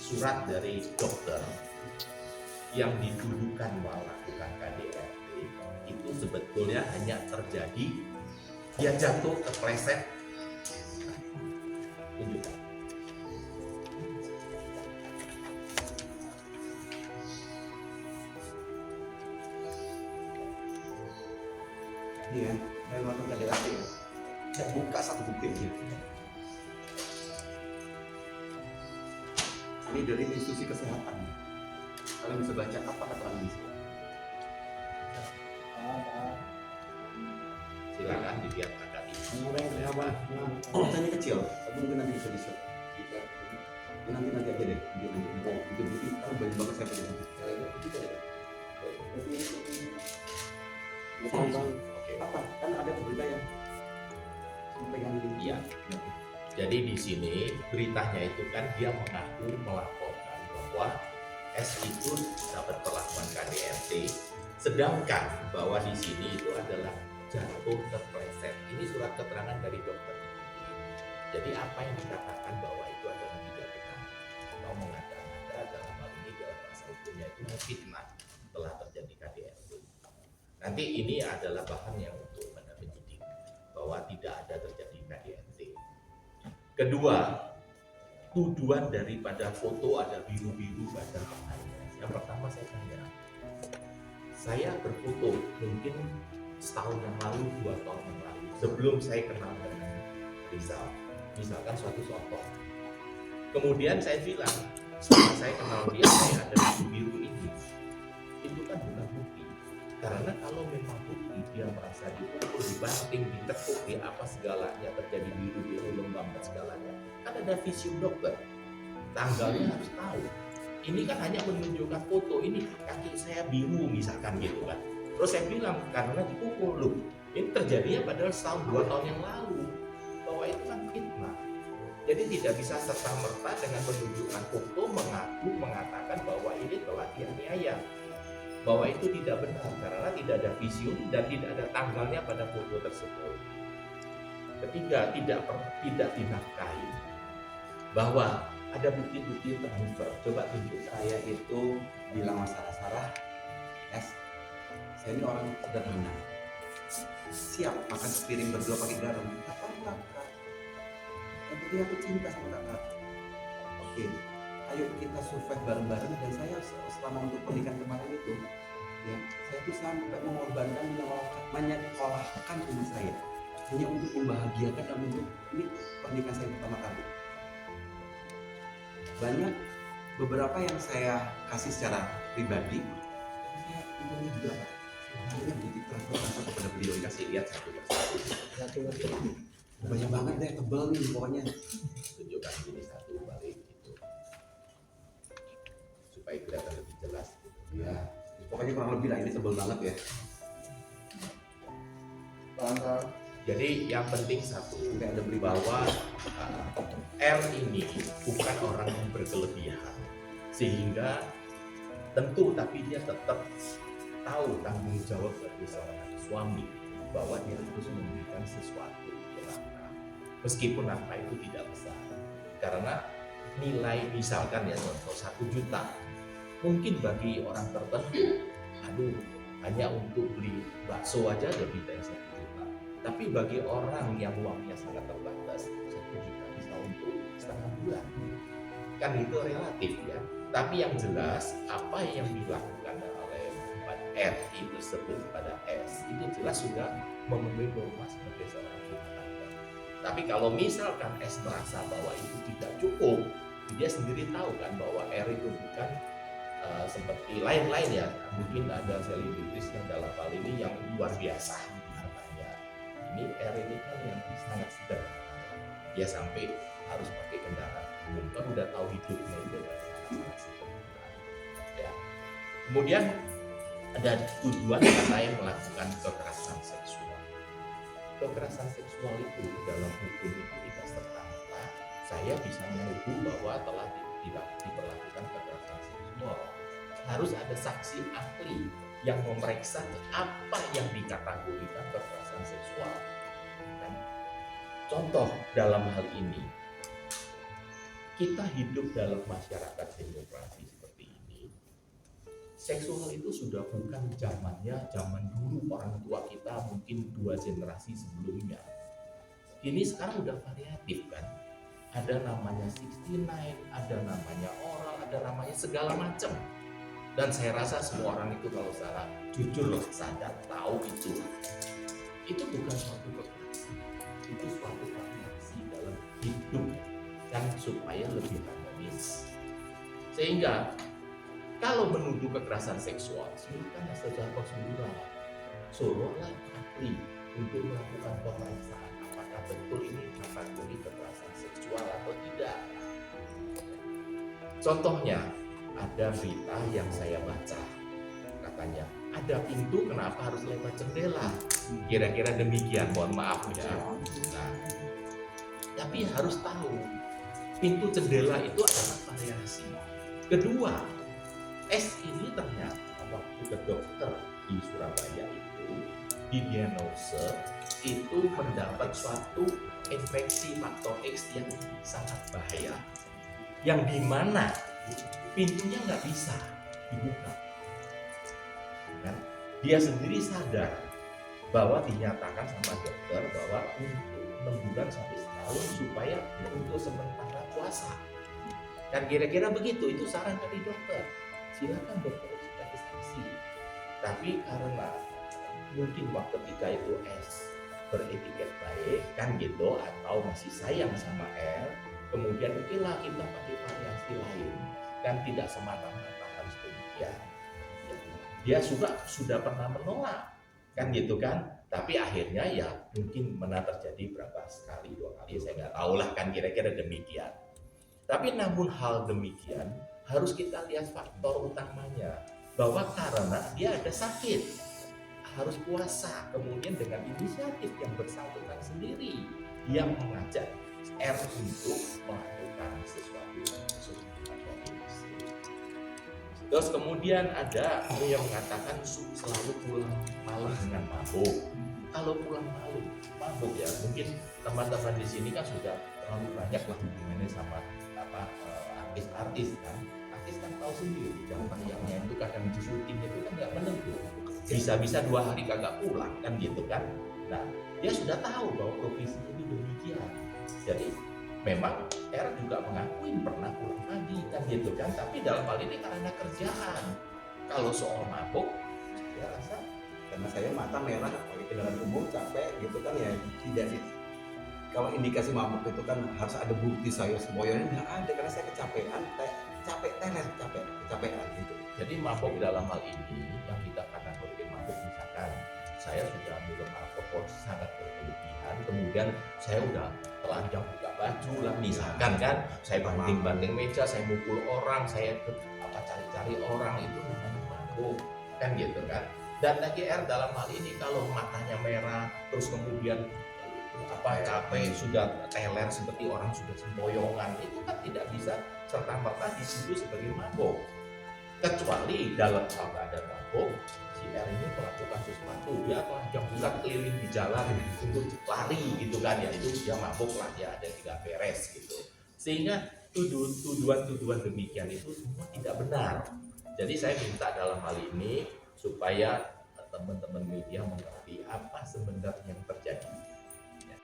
Surat dari dokter yang dituduhkan melakukan KDRT itu sebetulnya hanya terjadi dia jatuh kepleset. Tunjukkan. Iya, saya melakukan KDRT ya. Saya buka satu bukti aja. Ini dari institusi kesehatan. Kalian bisa baca apa keterangan di sini. Silakan dilihat kakak ini. Ini kecil, tapi mungkin nanti bisa di-share. Nanti aja deh. Itu bukti, kan banyak banget saya punya. Oke. Apa? Kan ada berita ya. Iya. Jadi di sini beritanya itu kan dia mengaku melaporkan bahwa S itu dapat perlakuan KDRT. Sedangkan bahwa di sini itu adalah jatuh terpleset. Ini surat keterangan dari dokter. Jadi apa yang dikatakan bahwa itu adalah tidak benar atau mengada-ngada dalam hal ini dalam bahasa hukumnya itu fitnah telah terjadi KDRT. Nanti ini adalah bahan yang untuk pada penyidik bahwa tidak ada terjadi KDRT. Kedua, tuduhan daripada foto ada biru-biru pada matanya. Yang pertama saya tanya, saya berfoto mungkin setahun yang lalu, 2 tahun yang lalu, sebelum saya kenal dengan Rizal, misalkan suatu contoh. Kemudian saya bilang, setelah saya kenal dia, saya ada biru-biru ini. Itu kan bukan bukti. Karena kalau memang bukti, dia merasa dipukul, dibanting, ditekuk, di apa segalanya, terjadi biru-biru, lembam dan segalanya. Kan ada visum dokter, tanggalnya harus tahu. Ini kan hanya menunjukkan foto, ini kaki saya biru misalkan gitu kan. Terus saya bilang, karena dipukul, loh ini terjadinya padahal setahun 2 tahun yang lalu. Bahwa itu kan fitnah. Jadi tidak bisa serta-merta dengan menunjukkan foto, mengaku, mengatakan bahwa ini telah dianiaya. Bahwa itu tidak benar karena tidak ada visum dan tidak ada tanggalnya pada foto tersebut. Ketiga, tidak dinafkahi. Bahwa ada bukti-bukti transfer. Coba tunjuk. Saya itu bilang masalah Sarah, saya ini orang sederhana. Siap makan sepiring berdua pakai garam. Apa enggak? Yang penting aku cinta sama kakak. Oke, ayo kita survive bareng-bareng. Dan saya selama untuk pernikahan kemarin itu, ya, saya tuh sampai mengorbankan menyekolahkan rumah saya hanya untuk membahagiakan dan untuk ini pernikahan saya pertama kali. Banyak beberapa yang saya kasih secara pribadi, tapi saya untungnya juga Pak. Hanya bukti transfer kepada beliau. Kasih lihat satu persatu. Banyak banget deh, tebel nih pokoknya. Tunjukkan ini satu balik itu supaya kelihatan lebih jelas. Ya, pokoknya kurang lebih lah, ini tebel banget ya. Jadi yang penting satu, Sampai ada beli bahwa R ini bukan orang yang berkelebihan, sehingga tentu tapi dia tetap tahu tanggung jawab sebagai seorang suami bahwa dia harus memberikan sesuatu untuk nafkah, meskipun nafkah itu tidak besar. Karena nilai misalkan ya contoh 1 juta, mungkin bagi orang tertentu, aduh hanya untuk beli bakso aja lebih dari 1 juta. Tapi bagi orang yang uangnya sangat terbatas, 1 juta bisa untuk setengah bulan. Kan itu relatif ya. Tapi yang jelas apa yang dilakukan oleh RI tersebut pada S itu jelas sudah memenuhi norma sebagai seorang rumah tangga. Tapi kalau misalkan S merasa bahwa itu tidak cukup, dia sendiri tahu kan bahwa R itu bukan seperti lain-lain ya, mungkin ada selebritis yang dalam hal ini yang luar biasa katanya. Ini R ini kan yang sangat sederhana, dia sampai harus pakai kendaraan umum, kan udah tahu hidupnya itu sangat sederhana ya. Kemudian ada tujuan saya melakukan kekerasan seksual. Kekerasan seksual itu dalam hukum itu tidak serta-merta saya bisa menuduh bahwa telah diperlakukan kekerasan seksual. Harus ada saksi ahli yang memeriksa apa yang dikategorikan kekerasan seksual. Dan contoh dalam hal ini, kita hidup dalam masyarakat demokrasi seperti ini. Seksual itu sudah bukan zaman dulu orang tua kita mungkin 2 generasi sebelumnya. Ini sekarang udah variatif kan. Ada namanya 69, ada namanya oral, ada namanya segala macam. Dan saya rasa semua orang itu kalau secara jujur loh sadar tahu itu bukan suatu kekerasan, itu suatu variasi dalam hidup kan supaya lebih harmonis. Sehingga kalau menuduh kekerasan seksual, silakan secara prosedural, suruhlah ahli untuk melakukan pemeriksaan apakah betul ini kategori kekerasan seksual atau tidak. Contohnya, ada berita yang saya baca, katanya ada pintu kenapa harus lewat jendela, kira-kira demikian, mohon maaf ya. Nah, tapi harus tahu pintu jendela itu adalah variasi. Kedua, S ini ternyata waktu ke dokter di Surabaya itu didiagnosa itu mendapat suatu infeksi faktor X yang sangat bahaya, yang dimana pintunya nggak bisa dibuka. Kan? Dia sendiri sadar bahwa dinyatakan sama dokter bahwa untuk 6 bulan sampai setahun supaya untuk sementara puasa. Dan kira-kira begitu, itu saran dari dokter. Silakan dokter spesialisasi. Tapi karena mungkin waktu ketika itu S beretiket baik kan gitu, atau masih sayang sama R, kemudian okelah kita pakai variasi lain, dan tidak semata-mata harus demikian. Dia sudah pernah menolak kan gitu kan, tapi akhirnya ya mungkin mana terjadi berapa sekali, 2 kali, saya nggak tahu lah kan, kira-kira demikian. Tapi namun hal demikian harus kita lihat faktor utamanya, bahwa karena dia ada sakit, harus puasa, kemudian dengan inisiatif yang bersangkutan sendiri dia mengajak R untuk melakukan sesuatu. Terus kemudian ada yang mengatakan selalu pulang malam dengan mabuk. Kalau pulang malam mabuk ya mungkin teman-teman di sini kan sudah terlalu banyak lah hubungannya sama artis-artis kan. Artis kan tahu sendiri dampak yang itu kadang di syuting itu kan nggak menentu. Bisa-bisa 2 hari kagak pulang kan gitu kan. Nah dia sudah tahu bahwa profesi itu demikian. Jadi memang R juga mengakui pernah pulang pagi kan gitu kan, tapi dalam hal ini karena kerjaan. Kalau soal mabuk, saya rasa karena saya mata merah pakai kendaraan umum capek gitu kan ya, tidak sih. Kalau indikasi mabuk itu kan harus ada bukti saya semboyannya, nggak ada karena saya kecapean kecapean gitu. Jadi mabuk dalam hal ini yang kita kategorikan mabuk, misalkan saya sudah minum alkohol sangat berlebihan, kemudian saya udah telanjang buka baju lah misalkan kan, saya banting-banting meja, saya mukul orang, saya cari-cari orang, itu namanya mabuk kan gitu kan. Dan lagi R dalam hal ini kalau matanya merah terus kemudian capek, sudah teler seperti orang sudah semboyongan, itu kan tidak bisa serta-merta disebut sebagai mabuk. Kecuali dalam keadaan mabuk, si R ini melakukan sesuatu, dia telanjang bulat keliling di jalan untuk lari gitu kan, ya itu dia mabuk lah, ya ada tidak beres gitu. Sehingga tuduhan-tuduhan demikian itu semua tidak benar. Jadi saya minta dalam hal ini supaya teman-teman media mengerti apa sebenarnya yang terjadi. Ya.